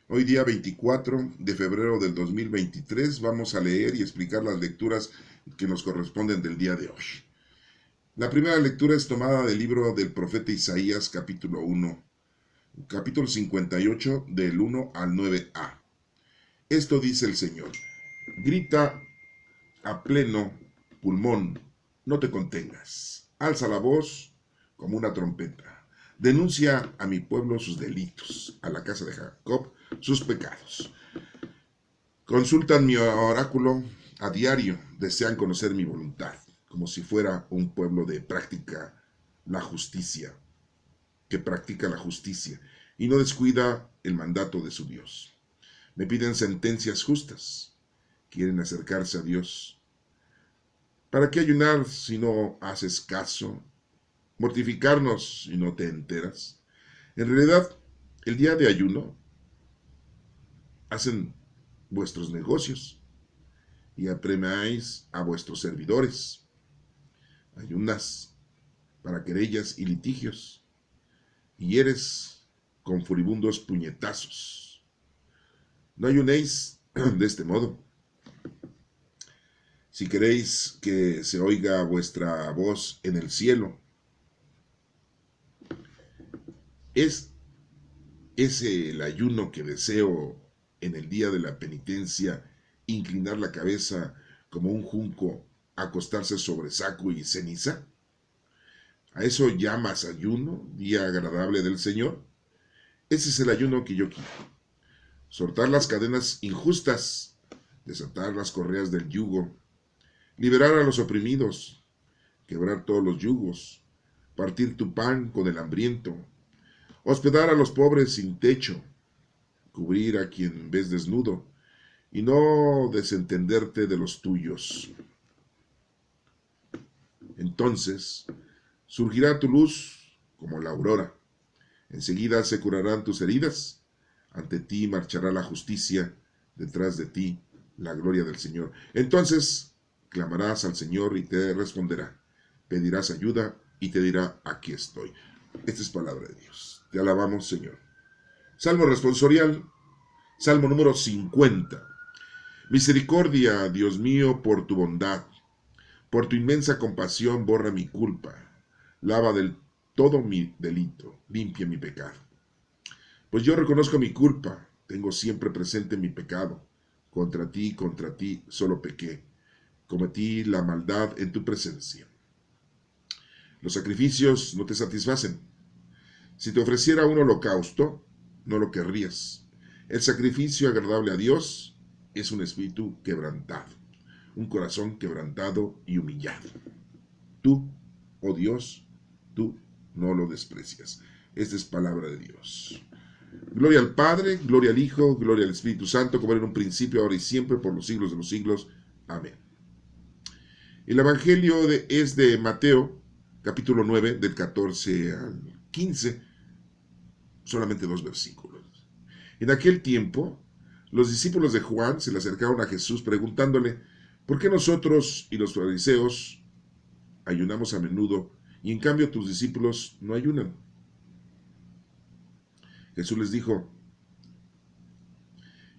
Hoy día 24 de febrero del 2023 vamos a leer y explicar las lecturas que nos corresponden del día de hoy. La primera lectura es tomada del libro del profeta Isaías capítulo 1, capítulo 58 del 1 al 9a. Esto dice el Señor: grita a pleno pulmón, no te contengas, alza la voz como una trompeta, denuncia a mi pueblo sus delitos, a la casa de Jacob sus pecados. Consultan mi oráculo a diario, desean conocer mi voluntad, como si fuera un pueblo la justicia, que practica la justicia y no descuida el mandato de su Dios. Me piden sentencias justas, quieren acercarse a Dios. ¿Para qué ayunar si no haces caso? ¿Mortificarnos si no te enteras? En realidad, el día de ayuno hacen vuestros negocios y apremiáis a vuestros servidores. Ayunas para querellas y litigios, y hieres con furibundos puñetazos. No ayunéis de este modo. Si queréis que se oiga vuestra voz en el cielo, ¿es ese el ayuno que deseo en el día de la penitencia, inclinar la cabeza como un junco, acostarse sobre saco y ceniza? ¿A eso llamas ayuno, día agradable del Señor? Ese es el ayuno que yo quiero. Soltar las cadenas injustas, desatar las correas del yugo, liberar a los oprimidos, quebrar todos los yugos, partir tu pan con el hambriento, hospedar a los pobres sin techo, cubrir a quien ves desnudo y no desentenderte de los tuyos. Entonces surgirá tu luz como la aurora. Enseguida se curarán tus heridas. Ante ti marchará la justicia, detrás de ti la gloria del Señor. Entonces clamarás al Señor y te responderá. Pedirás ayuda y te dirá: aquí estoy. Esta es palabra de Dios. Te alabamos, Señor. Salmo responsorial, Salmo número 50. Misericordia, Dios mío, por tu bondad. Por tu inmensa compasión borra mi culpa. Lava del todo mi delito. Limpia mi pecado. Pues yo reconozco mi culpa, tengo siempre presente mi pecado. Contra ti, solo pequé. Cometí la maldad en tu presencia. Los sacrificios no te satisfacen. Si te ofreciera un holocausto, no lo querrías. El sacrificio agradable a Dios es un espíritu quebrantado, un corazón quebrantado y humillado. Tú, oh Dios, tú no lo desprecias. Esta es palabra de Dios. Gloria al Padre, gloria al Hijo, gloria al Espíritu Santo, como era en un principio, ahora y siempre, por los siglos de los siglos. Amén. El Evangelio es de Mateo, capítulo 9, del 14 al 15, solamente 2 versículos. En aquel tiempo, los discípulos de Juan se le acercaron a Jesús preguntándole: ¿por qué nosotros y los fariseos ayunamos a menudo y en cambio tus discípulos no ayunan? Jesús les dijo: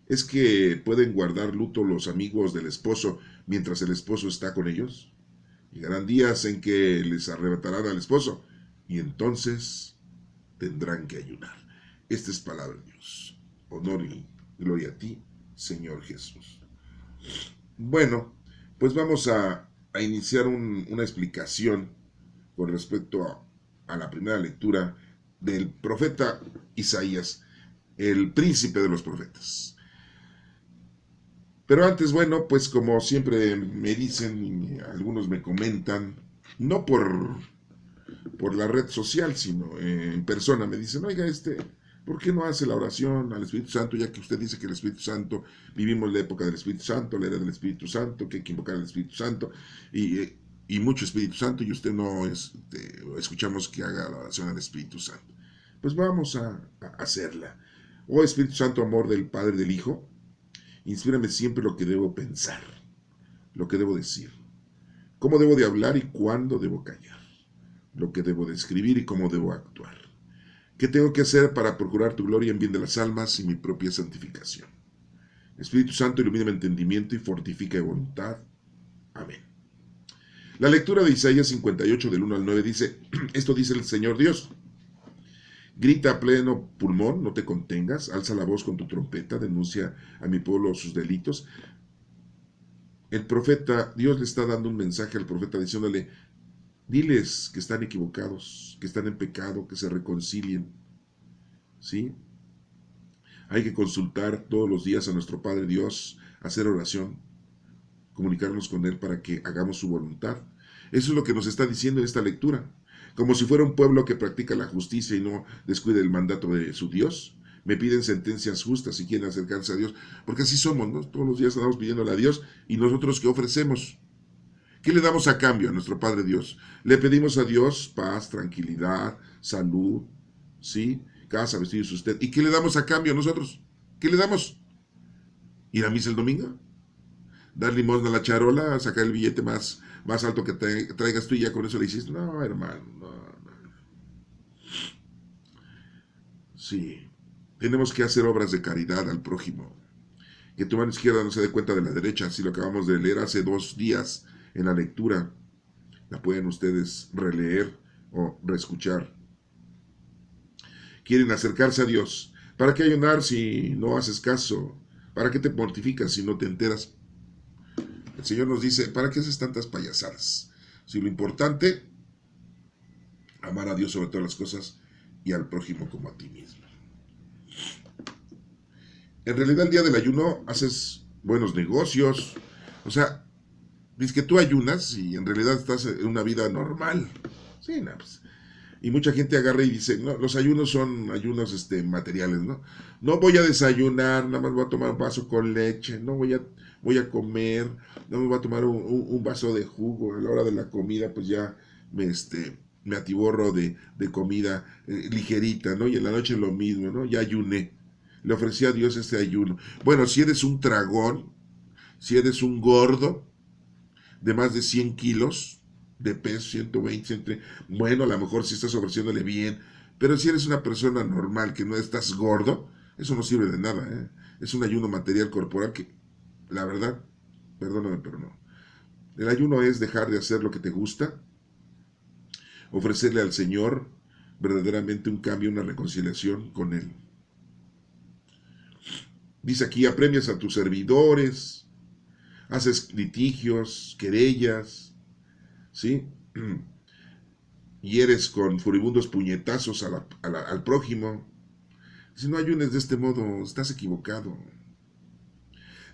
¿es que pueden guardar luto los amigos del esposo mientras el esposo está con ellos? Llegarán días en que les arrebatarán al esposo y entonces tendrán que ayunar. Esta es palabra de Dios. Honor y gloria a ti, Señor Jesús. Bueno, pues vamos a iniciar una explicación con respecto a la primera lectura del profeta Isaías, el príncipe de los profetas. Pero antes, bueno, pues como siempre me dicen y algunos me comentan, no por la red social, sino en persona, me dicen: oiga, ¿por qué no hace la oración al Espíritu Santo? Ya que usted dice que el Espíritu Santo, vivimos la época del Espíritu Santo, la era del Espíritu Santo, que hay que invocar al Espíritu Santo, y mucho Espíritu Santo, y usted no escuchamos que haga la oración al Espíritu Santo. Pues vamos a hacerla. Oh Espíritu Santo, amor del Padre y del Hijo, inspírame siempre lo que debo pensar, lo que debo decir, cómo debo de hablar y cuándo debo callar, lo que debo de escribir y cómo debo actuar. ¿Qué tengo que hacer para procurar tu gloria en bien de las almas y mi propia santificación? Espíritu Santo, ilumina mi entendimiento y fortifica mi voluntad. Amén. La lectura de Isaías 58 del 1 al 9 dice, esto dice el Señor Dios. Grita a pleno pulmón, no te contengas, alza la voz con tu trompeta, denuncia a mi pueblo sus delitos. El profeta, Dios le está dando un mensaje al profeta diciéndole, diles que están equivocados, que están en pecado, que se reconcilien. ¿Sí? Hay que consultar todos los días a nuestro Padre Dios, hacer oración, comunicarnos con Él para que hagamos su voluntad. Eso es lo que nos está diciendo en esta lectura. Como si fuera un pueblo que practica la justicia y no descuide el mandato de su Dios. Me piden sentencias justas si quieren acercarse a Dios. Porque así somos, ¿no? Todos los días andamos pidiéndole a Dios. ¿Y nosotros qué ofrecemos? ¿Qué le damos a cambio a nuestro Padre Dios? Le pedimos a Dios paz, tranquilidad, salud, ¿sí? Casa, vestido y sustento. ¿Y qué le damos a cambio a nosotros? ¿Qué le damos? ¿Ir a misa el domingo? ¿Dar limosna a la charola? ¿Sacar el billete más alto que traigas tú y ya con eso le hiciste? No, hermano, no. Sí, tenemos que hacer obras de caridad al prójimo. Que tu mano izquierda no se dé cuenta de la derecha, así lo acabamos de leer hace 2 días en la lectura. La pueden ustedes releer o reescuchar. Quieren acercarse a Dios. ¿Para qué ayunar si no haces caso? ¿Para qué te mortificas si no te enteras? El Señor nos dice, ¿para qué haces tantas payasadas? Si lo importante, amar a Dios sobre todas las cosas y al prójimo como a ti mismo. En realidad el día del ayuno haces buenos negocios. O sea, dices que tú ayunas y en realidad estás en una vida normal. Sí, no, pues. Y mucha gente agarra y dice, no, los ayunos son ayunos materiales, ¿no? No voy a desayunar, nada más voy a tomar un vaso con leche, no voy a comer, no me voy a tomar un vaso de jugo. A la hora de la comida, pues ya me atiborro de comida ligerita, ¿no? Y en la noche lo mismo, ¿no? Ya ayuné. Le ofrecí a Dios este ayuno. Bueno, si eres un tragón, si eres un gordo de más de 100 kilos de peso, 120, bueno, a lo mejor si estás ofreciéndole bien, pero si eres una persona normal, que no estás gordo, eso no sirve de nada, ¿eh? Es un ayuno material corporal que, la verdad, perdóname, pero no. El ayuno es dejar de hacer lo que te gusta, ofrecerle al Señor verdaderamente un cambio, una reconciliación con Él. Dice aquí, apremias a tus servidores, haces litigios, querellas, ¿sí? Hieres con furibundos puñetazos al prójimo. Si no ayunes de este modo, estás equivocado.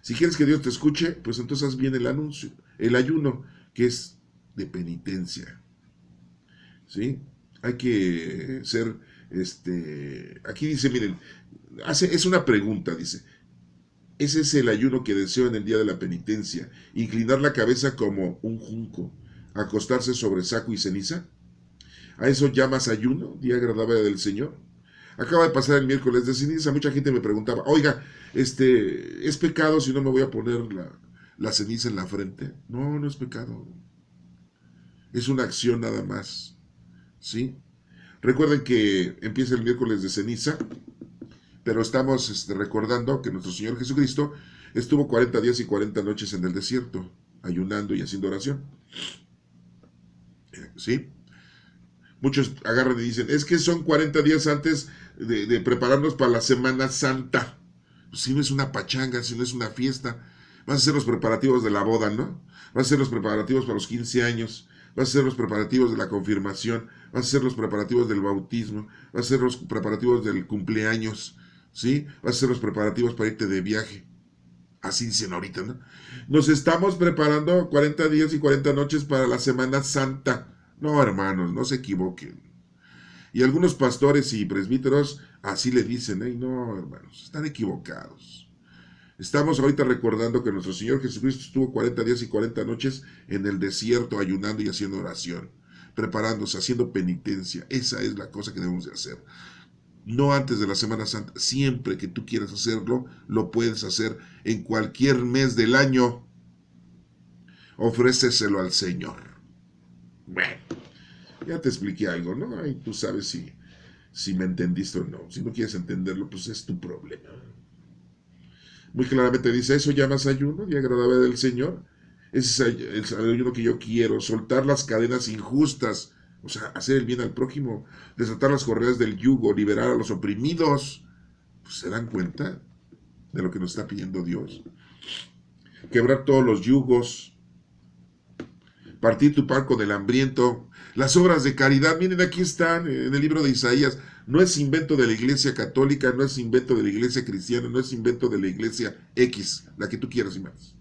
Si quieres que Dios te escuche, pues entonces haz bien el anuncio, el ayuno, que es de penitencia. ¿Sí? Hay que ser, aquí dice, miren, es una pregunta, dice, ese es el ayuno que deseo en el día de la penitencia, inclinar la cabeza como un junco, acostarse sobre saco y ceniza. ¿A eso llamas ayuno, día agradable del Señor? Acaba de pasar el miércoles de ceniza, mucha gente me preguntaba, oiga, ¿es pecado si no me voy a poner la ceniza en la frente? No, no es pecado. Es una acción nada más, ¿sí? Recuerden que empieza el miércoles de ceniza, pero estamos recordando que nuestro Señor Jesucristo estuvo 40 días y 40 noches en el desierto, ayunando y haciendo oración. ¿Sí? Muchos agarran y dicen, es que son 40 días antes de prepararnos para la Semana Santa. Pues si no es una pachanga, si no es una fiesta, vas a hacer los preparativos de la boda, ¿no? Vas a hacer los preparativos para los 15 años, vas a hacer los preparativos de la confirmación, vas a hacer los preparativos del bautismo, vas a hacer los preparativos del cumpleaños, ¿sí? Vas a hacer los preparativos para irte de viaje. Así dicen ahorita, ¿no? Nos estamos preparando 40 días y 40 noches para la Semana Santa. No, hermanos, no se equivoquen. Y algunos pastores y presbíteros así le dicen, no, hermanos, están equivocados. Estamos ahorita recordando que nuestro Señor Jesucristo estuvo 40 días y 40 noches en el desierto ayunando y haciendo oración, preparándose, haciendo penitencia. Esa es la cosa que debemos de hacer. No antes de la Semana Santa, siempre que tú quieras hacerlo, lo puedes hacer en cualquier mes del año. Ofréceselo al Señor. Bueno, ya te expliqué algo, ¿no? Ahí tú sabes si si me entendiste o no. Si no quieres entenderlo, pues es tu problema. Muy claramente dice, ¿eso llamas ayuno y agradable del Señor? Ese es el ayuno que yo quiero, soltar las cadenas injustas, o sea, hacer el bien al prójimo, desatar las correas del yugo, liberar a los oprimidos. Pues, ¿se dan cuenta de lo que nos está pidiendo Dios? Quebrar todos los yugos, partir tu pan con el hambriento, las obras de caridad, miren, aquí están en el libro de Isaías. No es invento de la iglesia católica, no es invento de la iglesia cristiana, no es invento de la iglesia X, la que tú quieras y más.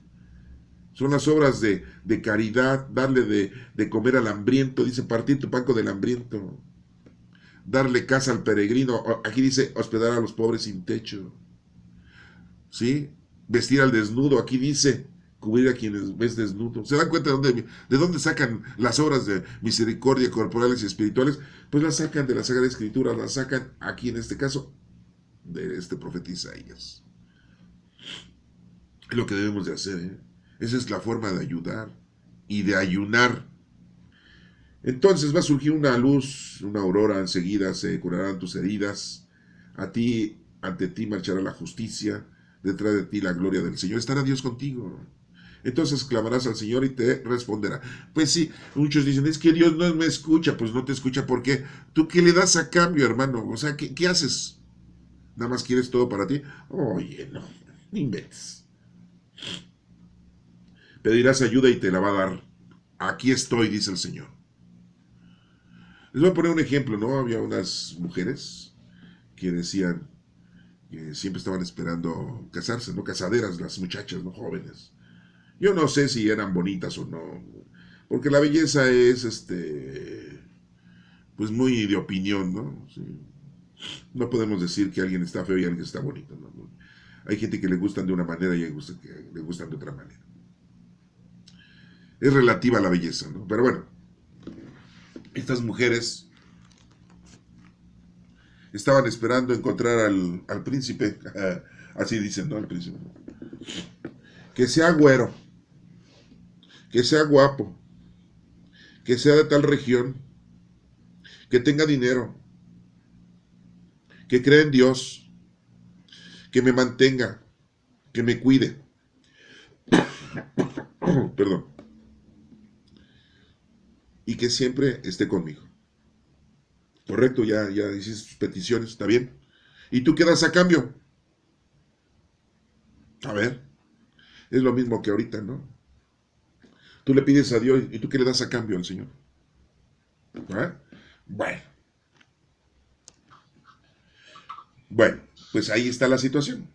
Son las obras de caridad, darle de comer al hambriento, dice partir tu pan con el hambriento, darle casa al peregrino, aquí dice hospedar a los pobres sin techo, ¿sí? Vestir al desnudo, aquí dice cubrir a quienes ves desnudo. ¿Se dan cuenta de dónde sacan las obras de misericordia corporales y espirituales? Pues las sacan de la Sagrada Escritura, las sacan aquí en este caso de este profeta Isaías. Es lo que debemos de hacer, ¿eh? Esa es la forma de ayudar y de ayunar. Entonces va a surgir una luz, una aurora, enseguida se curarán tus heridas, ante ti marchará la justicia, detrás de ti la gloria del Señor, estará Dios contigo. Entonces clamarás al Señor y te responderá. Pues sí, muchos dicen, es que Dios no me escucha. Pues no te escucha, ¿por qué? ¿Tú qué le das a cambio, hermano? O sea, ¿qué haces? ¿Nada más quieres todo para ti? Oye, no inventes. Pedirás ayuda y te la va a dar. Aquí estoy, dice el Señor. Les voy a poner un ejemplo, ¿no? Había unas mujeres que decían que siempre estaban esperando casarse, ¿no? Casaderas, las muchachas, ¿no? Jóvenes. Yo no sé si eran bonitas o no, porque la belleza es, pues muy de opinión, ¿no? Sí. No podemos decir que alguien está feo y alguien está bonito, ¿no? Hay gente que le gustan de una manera y hay gente que le gustan de otra manera. Es relativa a la belleza, ¿no? Pero bueno, estas mujeres estaban esperando encontrar al príncipe, así dicen, ¿no? Al príncipe. Que sea güero, que sea guapo, que sea de tal región, que tenga dinero, que crea en Dios, que me mantenga, que me cuide. Perdón. Y que siempre esté conmigo. Correcto, ya hiciste sus peticiones, ¿está bien? ¿Y tú qué das a cambio? A ver, es lo mismo que ahorita, ¿no? Tú le pides a Dios y tú qué le das a cambio al Señor. ¿Ah? Bueno, pues ahí está la situación.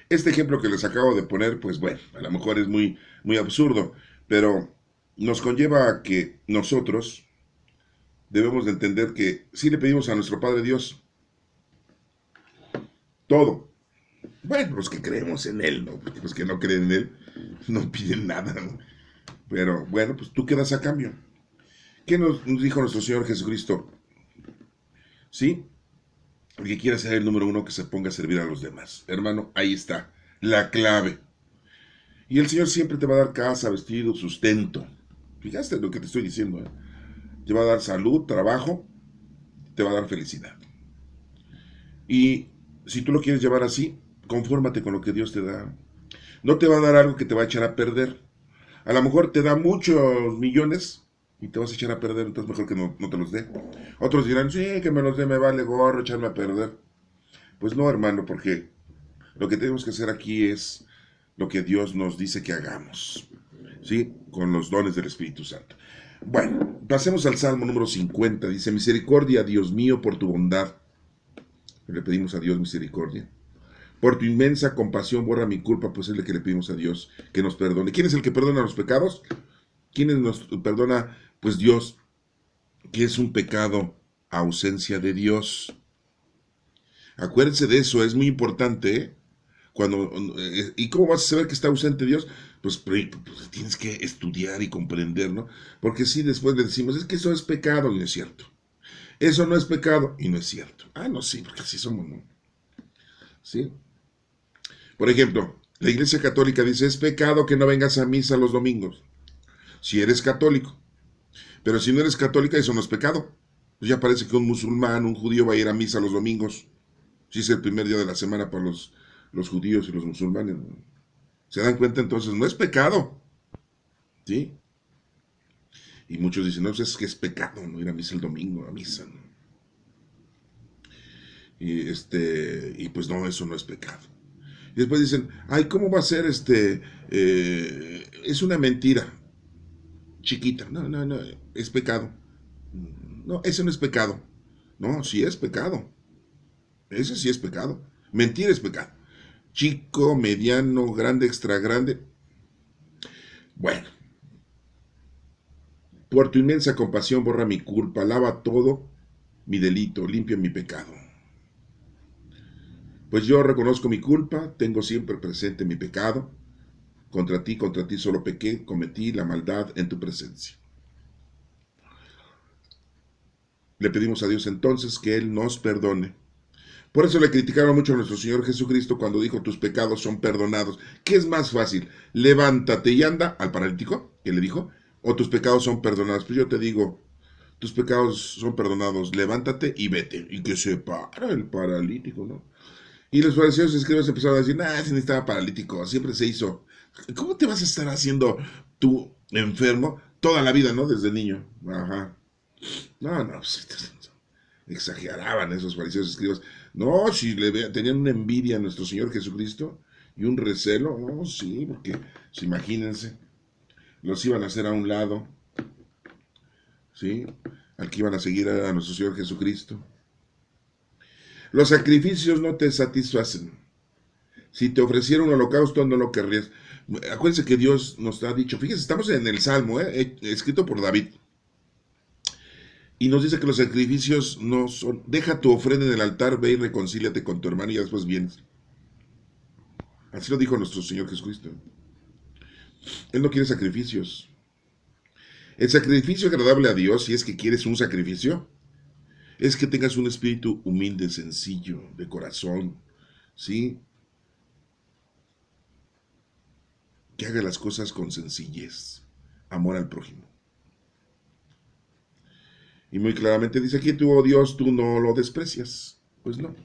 Este ejemplo que les acabo de poner, pues bueno, a lo mejor es muy, muy absurdo, pero nos conlleva a que nosotros debemos de entender que sí le pedimos a nuestro Padre Dios todo. Bueno, los que creemos en Él, ¿no? Porque los que no creen en Él no piden nada, ¿no? Pero bueno, pues tú quedas a cambio. ¿Qué nos dijo nuestro Señor Jesucristo? ¿Sí? El que quiera ser el número uno, que se ponga a servir a los demás. Hermano, ahí está, la clave. Y el Señor siempre te va a dar casa, vestido, sustento. Fíjate lo que te estoy diciendo, ¿eh? Te va a dar salud, trabajo, te va a dar felicidad. Y si tú lo quieres llevar así, confórmate con lo que Dios te da. No te va a dar algo que te va a echar a perder. A lo mejor te da muchos millones y te vas a echar a perder, entonces mejor que no te los dé. Otros dirán, sí, que me los dé, me vale gorro echarme a perder. Pues no, hermano, porque lo que tenemos que hacer aquí es lo que Dios nos dice que hagamos, ¿sí? Con los dones del Espíritu Santo. Bueno, pasemos al Salmo número 50. Dice, misericordia, Dios mío, por tu bondad. Le pedimos a Dios misericordia. Por tu inmensa compasión borra mi culpa, pues es lo que le pedimos a Dios, que nos perdone. ¿Quién es el que perdona los pecados? ¿Quién nos perdona? Pues Dios, que es un pecado, ausencia de Dios. Acuérdense de eso, es muy importante, ¿eh? ¿Y cómo vas a saber que está ausente Dios? Pues tienes que estudiar y comprender, ¿no? Porque si después le decimos, es que eso es pecado, y no es cierto. Eso no es pecado, y no es cierto. Ah, no, sí, porque así somos, ¿no? ¿Sí? Por ejemplo, la Iglesia Católica dice, es pecado que no vengas a misa los domingos, si eres católico. Pero si no eres católica, eso no es pecado. Pues ya parece que un musulmán, un judío va a ir a misa los domingos, si es el primer día de la semana para los judíos y los musulmanes, ¿no? ¿Se dan cuenta entonces? No es pecado, ¿sí? Y muchos dicen, no, pues es que es pecado no ir a misa el domingo, a misa, ¿no? Y pues no, eso no es pecado. Y después dicen, ay, ¿cómo va a ser es una mentira chiquita. No, no, no, es pecado. No, ese no es pecado. No, sí es pecado. Ese sí es pecado. Mentir es pecado. Chico, mediano, grande, extra grande. Bueno, por tu inmensa compasión borra mi culpa, lava todo mi delito, limpia mi pecado. Pues yo reconozco mi culpa, tengo siempre presente mi pecado. Contra ti solo pequé, cometí la maldad en tu presencia. Le pedimos a Dios entonces que Él nos perdone. Por eso le criticaron mucho a nuestro Señor Jesucristo cuando dijo tus pecados son perdonados. ¿Qué es más fácil? Levántate y anda al paralítico, que le dijo, o tus pecados son perdonados. Pues yo te digo, tus pecados son perdonados, levántate y vete. Y que se para el paralítico, ¿no? Y los fariseos y escribas empezaron a decir, si ni estaba paralítico, siempre se hizo. ¿Cómo te vas a estar haciendo tú enfermo toda la vida, no? Desde niño. Ajá. No, no, pues, exageraban esos fariseos y escribas. No, si tenían una envidia a nuestro Señor Jesucristo y un recelo, no, sí, porque, pues, imagínense, los iban a hacer a un lado, ¿sí? Al que iban a seguir a nuestro Señor Jesucristo. Los sacrificios no te satisfacen. Si te ofreciera un holocausto, no lo querrías. Acuérdense que Dios nos ha dicho, fíjense, estamos en el Salmo, escrito por David. Y nos dice que los sacrificios no son, deja tu ofrenda en el altar, ve y reconcíliate con tu hermano y ya después vienes. Así lo dijo nuestro Señor Jesucristo. Él no quiere sacrificios. El sacrificio agradable a Dios, si es que quieres un sacrificio, es que tengas un espíritu humilde, sencillo, de corazón, ¿sí? Que haga las cosas con sencillez, amor al prójimo. Y muy claramente dice aquí, tú, oh Dios, tú no lo desprecias. Pues no.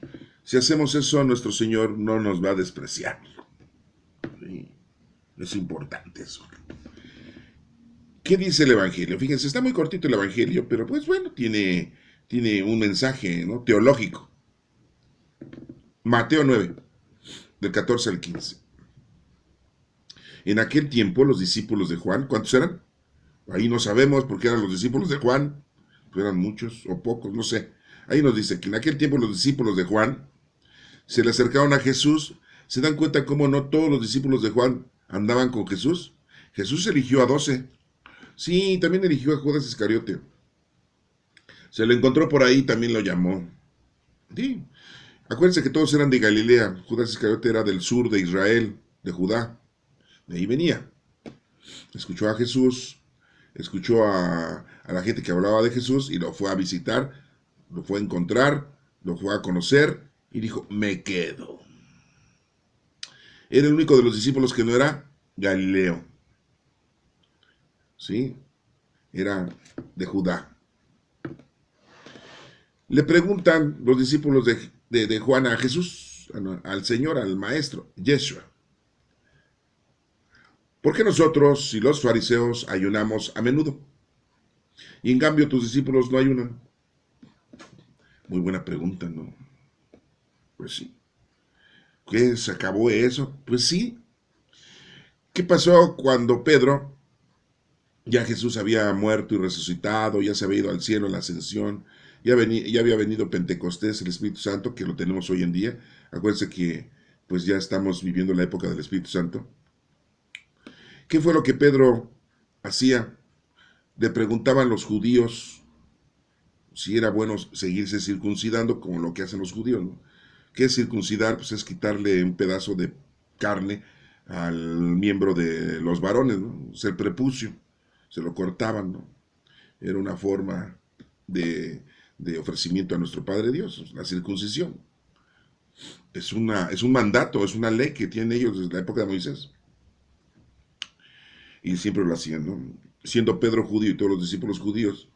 Si hacemos eso, nuestro Señor no nos va a despreciar. Sí, es importante eso. ¿Qué dice el Evangelio? Fíjense, está muy cortito el Evangelio, pero pues bueno, tiene un mensaje, ¿no?, teológico. Mateo 9, del 14 al 15. En aquel tiempo los discípulos de Juan, ¿cuántos eran? Ahí no sabemos porque eran los discípulos de Juan, pero eran muchos o pocos, no sé. Ahí nos dice que en aquel tiempo los discípulos de Juan se le acercaron a Jesús. ¿Se dan cuenta cómo no todos los discípulos de Juan andaban con Jesús? Jesús eligió a 12. Sí, también eligió a Judas Iscariote. Se lo encontró por ahí, también lo llamó. Sí. Acuérdense que todos eran de Galilea. Judas Iscariote era del sur de Israel, de Judá. De ahí venía. Escuchó a Jesús, escuchó a la gente que hablaba de Jesús y lo fue a visitar, lo fue a encontrar, lo fue a conocer y dijo, me quedo. Era el único de los discípulos que no era Galileo. ¿Sí? Era de Judá. Le preguntan los discípulos de Juan a Jesús, al Señor, al Maestro, Yeshua. ¿Por qué nosotros y los fariseos ayunamos a menudo? Y en cambio tus discípulos no ayunan. Muy buena pregunta, ¿no? Pues sí. ¿Qué? ¿Se acabó eso? Pues sí. ¿Qué pasó cuando Pedro, ya Jesús había muerto y resucitado, ya se había ido al cielo, a la ascensión, ya había venido Pentecostés, el Espíritu Santo, que lo tenemos hoy en día? Acuérdense que pues ya estamos viviendo la época del Espíritu Santo. ¿Qué fue lo que Pedro hacía? Le preguntaban los judíos si era bueno seguirse circuncidando como lo que hacen los judíos, ¿no? ¿Qué es circuncidar? Pues es quitarle un pedazo de carne al miembro de los varones, ¿no? Es el prepucio, se lo cortaban, ¿no? Era una forma de ofrecimiento a nuestro Padre Dios, la circuncisión. Es un mandato, es una ley que tienen ellos desde la época de Moisés. Y siempre lo hacían, ¿no? Siendo Pedro judío y todos los discípulos judíos,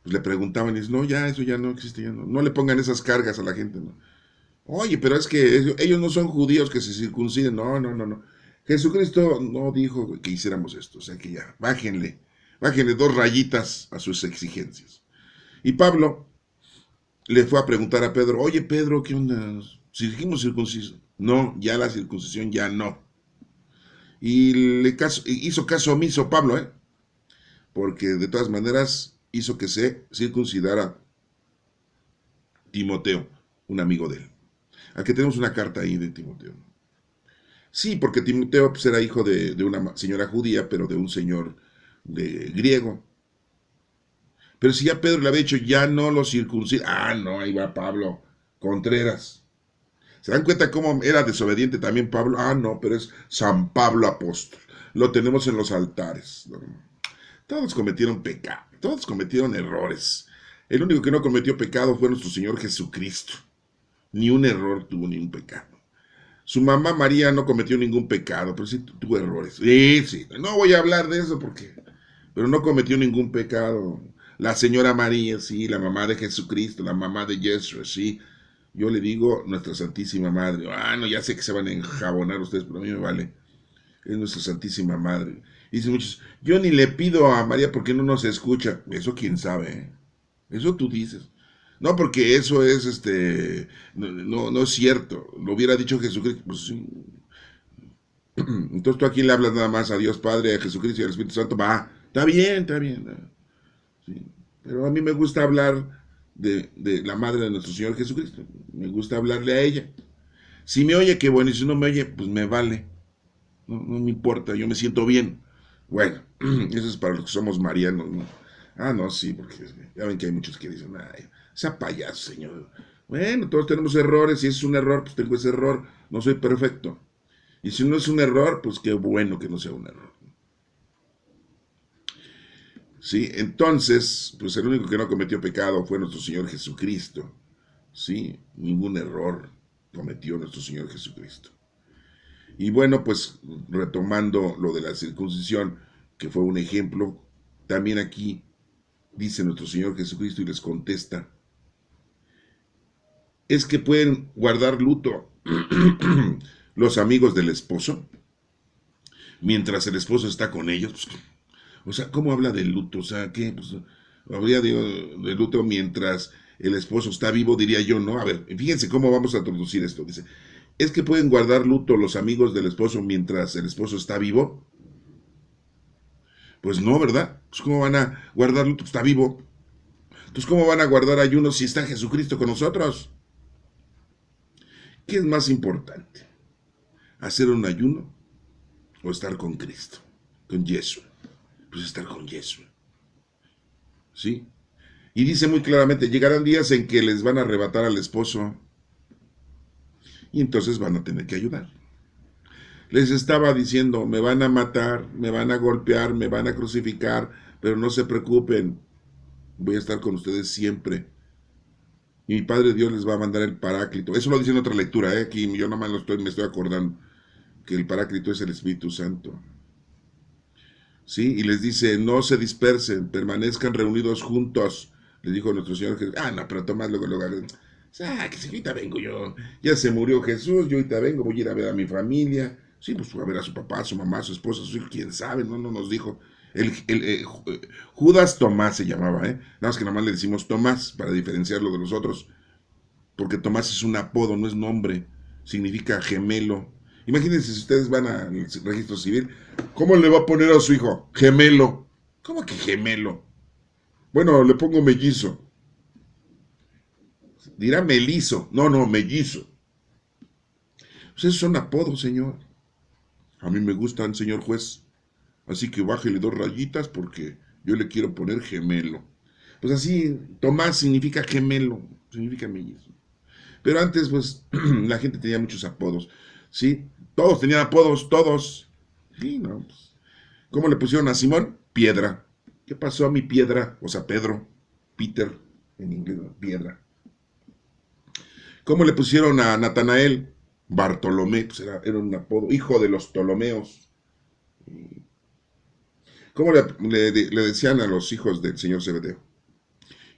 pues le preguntaban y dice, no, ya, eso ya no existe, ya no. No le pongan esas cargas a la gente, ¿no? Oye, pero es que ellos no son judíos que se circunciden. No, no, no, no. Jesucristo no dijo que hiciéramos esto. O sea que ya, bájenle 2 rayitas a sus exigencias. Y Pablo le fue a preguntar a Pedro, oye Pedro, ¿qué onda? ¿Si dijimos circuncisión? No, ya la circuncisión ya no. Y hizo caso omiso Pablo, ¿eh? Porque de todas maneras hizo que se circuncidara Timoteo, un amigo de él. Aquí tenemos una carta ahí de Timoteo. Sí, porque Timoteo pues, era hijo de una señora judía, pero de un señor de griego. Pero si ya Pedro le había dicho, ya no lo circuncida. Ah, no, ahí va Pablo Contreras. ¿Se dan cuenta cómo era desobediente también Pablo? Ah, no, pero es San Pablo Apóstol. Lo tenemos en los altares. Todos cometieron pecado, todos cometieron errores. El único que no cometió pecado fue nuestro Señor Jesucristo. Ni un error tuvo, ni un pecado. Su mamá María no cometió ningún pecado, pero sí tuvo errores. Sí, sí, no voy a hablar de eso porque... Pero no cometió ningún pecado. La señora María, sí, la mamá de Jesucristo, la mamá de Yeshua, sí. Yo le digo nuestra Santísima Madre. Ah, no, ya sé que se van a enjabonar ustedes, pero a mí me vale. Es nuestra Santísima Madre. Dicen muchos, yo ni le pido a María porque no nos escucha. Eso quién sabe, ¿eh? Eso tú dices. No, porque eso es, no es cierto. Lo hubiera dicho Jesucristo. Pues sí. Entonces tú aquí le hablas nada más a Dios Padre, a Jesucristo y al Espíritu Santo. Va, está bien, está bien. Sí. Pero a mí me gusta hablar de la madre de nuestro Señor Jesucristo. Me gusta hablarle a ella. Si me oye, qué bueno. Y si no me oye, pues me vale. No me importa, yo me siento bien. Bueno, eso es para los que somos marianos, ¿no? Ah, no, sí, porque ya ven que hay muchos que dicen, ay, esa payaso, señor. Bueno, todos tenemos errores, si es un error, pues tengo ese error, no soy perfecto. Y si no es un error, pues qué bueno que no sea un error. Sí, entonces, pues el único que no cometió pecado fue nuestro Señor Jesucristo. Sí, ningún error cometió nuestro Señor Jesucristo. Y bueno, pues retomando lo de la circuncisión, que fue un ejemplo, también aquí dice nuestro Señor Jesucristo y les contesta, es que pueden guardar luto los amigos del esposo mientras el esposo está con ellos. Pues, o sea, ¿cómo habla de luto? O sea, ¿qué? Pues, habría de luto mientras el esposo está vivo, diría yo, ¿no? A ver, fíjense cómo vamos a traducir esto. Dice, ¿es que pueden guardar luto los amigos del esposo mientras el esposo está vivo? Pues no, ¿verdad? Pues ¿cómo van a guardar luto? Está vivo. Entonces, ¿cómo van a guardar ayuno si está Jesucristo con nosotros? ¿Qué es más importante? ¿Hacer un ayuno o estar con Cristo? Con Yeshua. Pues estar con Yeshua. ¿Sí? Y dice muy claramente, llegarán días en que les van a arrebatar al esposo y entonces van a tener que ayudar. Les estaba diciendo, me van a matar, me van a golpear, me van a crucificar, pero no se preocupen, voy a estar con ustedes siempre. Y mi Padre Dios les va a mandar el Paráclito. Eso lo dice en otra lectura, ¿eh? Aquí yo nada más me estoy acordando que el Paráclito es el Espíritu Santo. ¿Sí? Y les dice, no se dispersen, permanezcan reunidos juntos. Les dijo nuestro Señor Jesús. Ah, no, pero Tomás luego. Que si ahorita vengo yo. Ya se murió Jesús, yo ahorita vengo, voy a ir a ver a mi familia. Sí, pues fue a ver a su papá, a su mamá, a su esposa, a su hijo, quién sabe, no nos dijo. Judas Tomás se llamaba, ¿eh? Nada más que nada más le decimos Tomás para diferenciarlo de los otros. Porque Tomás es un apodo, no es nombre. Significa gemelo. Imagínense si ustedes van al registro civil, ¿cómo le va a poner a su hijo? Gemelo. ¿Cómo que gemelo? Bueno, le pongo mellizo. Dirá melizo. No, mellizo. Pues esos son apodos, señor. A mí me gustan, señor juez. Así que bájele 2 rayitas porque yo le quiero poner gemelo. Pues así, Tomás significa gemelo, significa mellizo. Pero antes, pues, la gente tenía muchos apodos. ¿Sí? Todos tenían apodos, todos. Sí, ¿no? Pues, ¿cómo le pusieron a Simón? Piedra. ¿Qué pasó a mi piedra? O sea, Pedro. Peter, en inglés, ¿no? Piedra. ¿Cómo le pusieron a Natanael? Bartolomé, pues era un apodo. Hijo de los Ptolomeos. ¿Cómo le decían a los hijos del señor Zebedeo?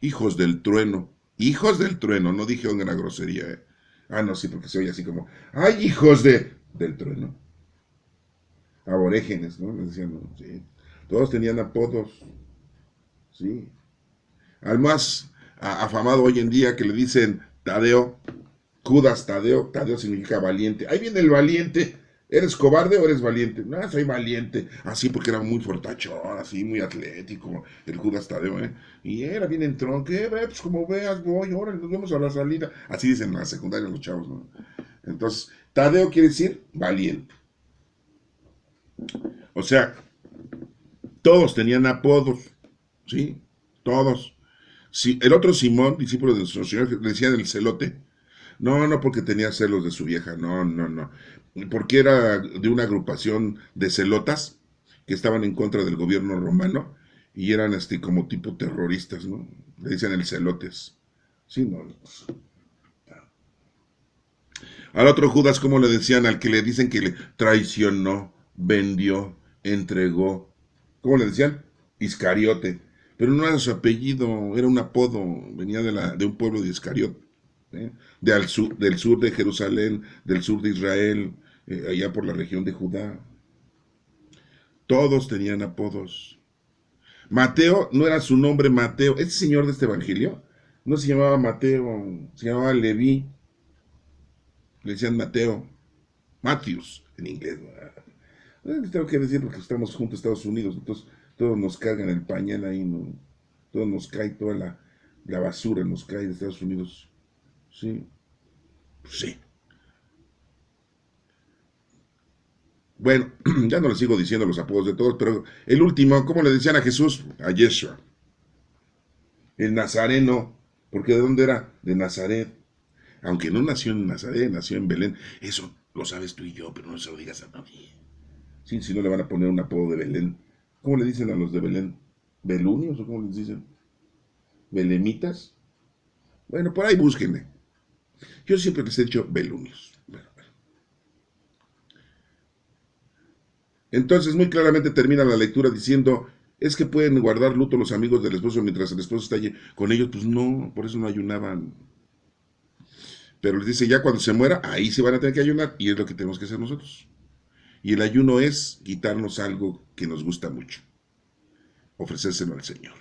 hijos del trueno. Hijos del trueno, no dije una grosería, ¿eh? Ah, no, sí, porque se oye así como, ¡ay, hijos del trueno! Aborígenes, ¿no? Les decían, ¿no? Sí. Todos tenían apodos, sí. Al más afamado hoy en día que le dicen Tadeo, Judas Tadeo, Tadeo significa valiente. Ahí viene el valiente. ¿Eres cobarde o eres valiente? No, soy valiente. Así porque era muy fortachón, así muy atlético, el Judas Tadeo, ¿eh? Y era bien entrón, ¿qué? Pues como veas, voy, ahora nos vemos a la salida. Así dicen en la secundaria los chavos, ¿no? Entonces, Tadeo quiere decir valiente. O sea, todos tenían apodos, ¿sí? Todos. Sí, el otro Simón, discípulo de nuestro Señor, le decían el celote. No, no porque tenía celos de su vieja, no, no, no. Porque era de una agrupación de celotas que estaban en contra del gobierno romano y eran como tipo terroristas, ¿no? Le dicen el celotes. Sí, no. Al otro Judas, ¿cómo le decían? Al que le dicen que le traicionó, vendió, entregó. ¿Cómo le decían? Iscariote. Pero no era su apellido, era un apodo. Venía de un pueblo de Iscariote. ¿Eh? Del sur de Jerusalén, del sur de Israel, allá por la región de Judá. Todos tenían apodos. Mateo no era su nombre Mateo. Este señor de este evangelio no se llamaba Mateo, se llamaba Leví. Le decían Mateo. Matthews en inglés. Tengo que decir porque estamos juntos a Estados Unidos, entonces todos nos cargan el pañal ahí, ¿no? Todos nos cae toda la basura, nos cae de Estados Unidos. Sí, sí. Bueno, ya no les sigo diciendo los apodos de todos, pero el último, ¿cómo le decían a Jesús? A Yeshua. El Nazareno, porque ¿de dónde era? De Nazaret. Aunque no nació en Nazaret, nació en Belén. Eso lo sabes tú y yo, pero no se lo digas a nadie. Sí, si no le van a poner un apodo de Belén. ¿Cómo le dicen a los de Belén? ¿Belunios o cómo les dicen? ¿Belemitas? Bueno, por ahí búsquenle. Yo siempre les he dicho Belunios. Bueno, bueno. Entonces, muy claramente termina la lectura diciendo, es que pueden guardar luto los amigos del esposo mientras el esposo está allí con ellos. Pues no, por eso no ayunaban. Pero les dice, ya cuando se muera, ahí sí van a tener que ayunar, y es lo que tenemos que hacer nosotros. Y el ayuno es quitarnos algo que nos gusta mucho, ofrecérselo al Señor.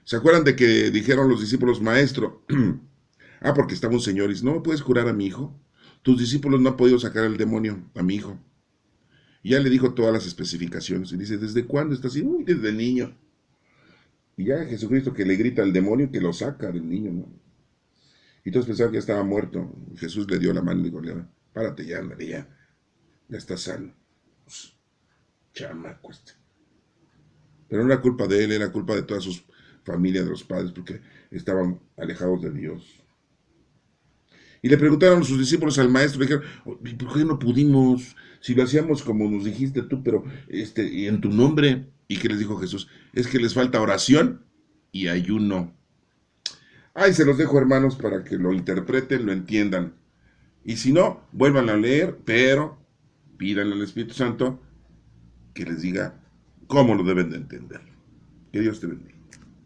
¿Se acuerdan de que dijeron los discípulos, maestro? Porque estaba un señor y dice, ¿no puedes curar a mi hijo? Tus discípulos no han podido sacar el demonio a mi hijo. Y ya le dijo todas las especificaciones. Y dice, ¿desde cuándo está así? Uy, desde niño. Y ya Jesucristo que le grita al demonio que lo saca del niño, ¿no? Y todos pensaban que ya estaba muerto. Jesús le dio la mano y dijo, párate ya, ándale ya. Ya está sano. Pues, chamaco este. Pero no era culpa de él, era culpa de toda su familia, de los padres, porque estaban alejados de Dios. Y le preguntaron a sus discípulos al maestro, le dijeron, ¿por qué no pudimos? Si lo hacíamos como nos dijiste tú, pero y en tu nombre. ¿Y qué les dijo Jesús? Es que les falta oración y ayuno. Ahí se los dejo, hermanos, para que lo interpreten, lo entiendan. Y si no, vuelvan a leer, pero pídanle al Espíritu Santo que les diga cómo lo deben de entender. Que Dios te bendiga.